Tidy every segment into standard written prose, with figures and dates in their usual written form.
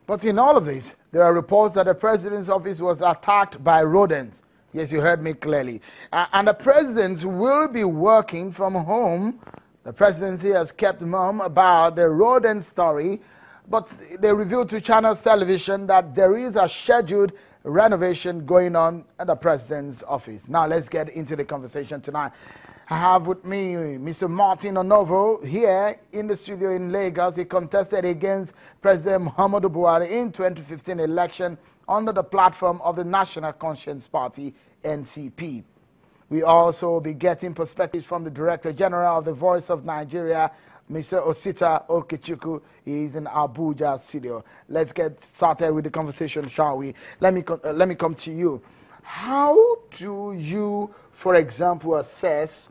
But in all of this, there are reports that the president's office was attacked by rodents. Yes, you heard me clearly. And the president will be working from home. The presidency has kept mum about the rodent story, but they revealed to Channels Television that there is a scheduled renovation going on at the president's office. Now, let's get into the conversation tonight. I have with me Mr. Martin Onovo here in the studio in Lagos. He contested against President Muhammadu Buhari in 2015 election under the platform of the National Conscience Party, NCP. We also be getting perspectives from the Director General of the Voice of Nigeria, Mr. Osita Okechukwu. He is in Abuja studio. Let's get started with the conversation, shall we? Let me come to you. How do you, for example, assess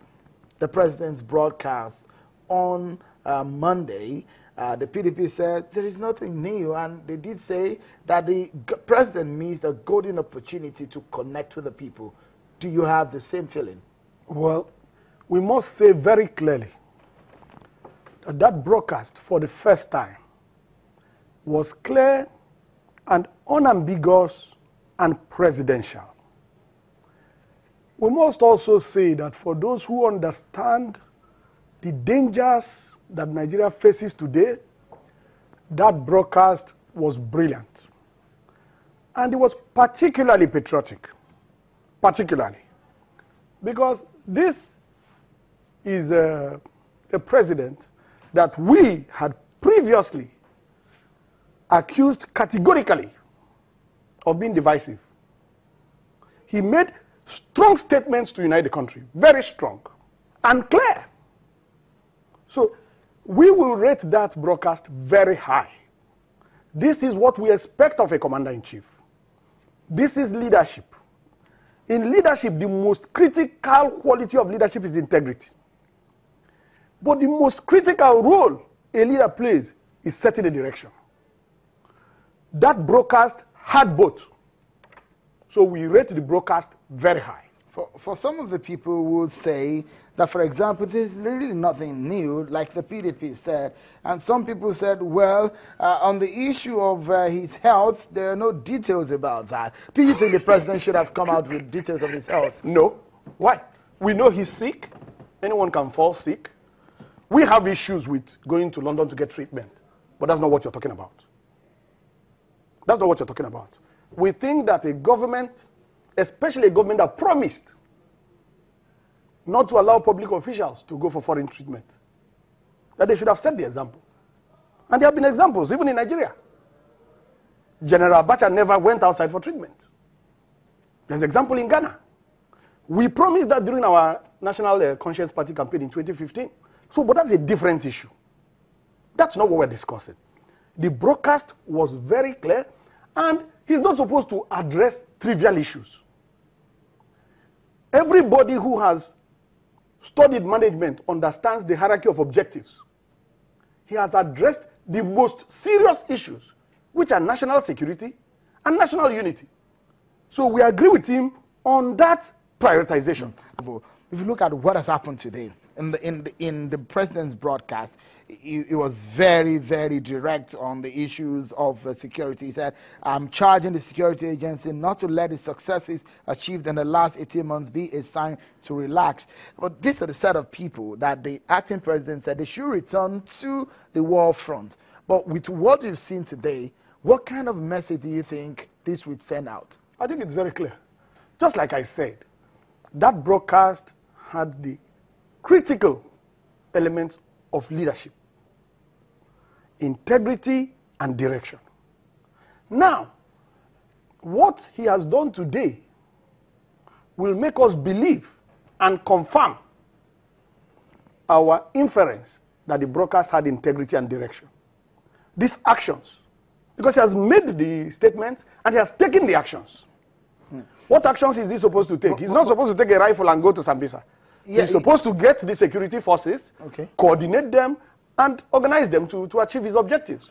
the president's broadcast on Monday? The PDP said there is nothing new, and they did say that the president missed a golden opportunity to connect with the people. Do you have the same feeling? Well, we must say very clearly that that broadcast for the first time was clear and unambiguous and presidential. We must also say that for those who understand the dangers that Nigeria faces today, that broadcast was brilliant. And it was particularly patriotic. Particularly. Because this is a president that we had previously accused categorically of being divisive. He made strong statements to unite the country, very strong and clear. So we will rate that broadcast very high. This is what we expect of a commander-in-chief. This is leadership. In leadership, the most critical quality of leadership is integrity. But the most critical role a leader plays is setting a direction. That broadcast had both. So we rate the broadcast very high. For some of the people who would say that, for example, there's really nothing new, like the PDP said. And some people said, well, on the issue of his health, there are no details about that. Do you think the president should have come out with details of his health? No. Why? We know he's sick. Anyone can fall sick. We have issues with going to London to get treatment. But that's not what you're talking about. That's not what you're talking about. We think that a government, especially a government that promised not to allow public officials to go for foreign treatment, that they should have set the example. And there have been examples, even in Nigeria. General Abacha never went outside for treatment. There's an example in Ghana. We promised that during our National Conscience Party campaign in 2015. So, but that's a different issue. That's not what we're discussing. The broadcast was very clear, and he's not supposed to address trivial issues. Everybody who has studied management understands the hierarchy of objectives. He has addressed the most serious issues, which are national security and national unity. So we agree with him on that prioritization. If you look at what has happened today, in the president's broadcast, it was very, very direct on the issues of security. He said, I'm charging the security agency not to let the successes achieved in the last 18 months be a sign to relax. But these are the set of people that the acting president said they should return to the war front. But with what you've seen today, what kind of message do you think this would send out? I think it's very clear. Just like I said, that broadcast had the critical elements of leadership, integrity, and direction. Now, what he has done today will make us believe and confirm our inference that the broadcast had integrity and direction. These actions, because he has made the statements and he has taken the actions. What actions is he supposed to take? He's not supposed to take a rifle and go to Sambisa. Yeah, he's supposed to get the security forces, coordinate them, and organize them to achieve his objectives.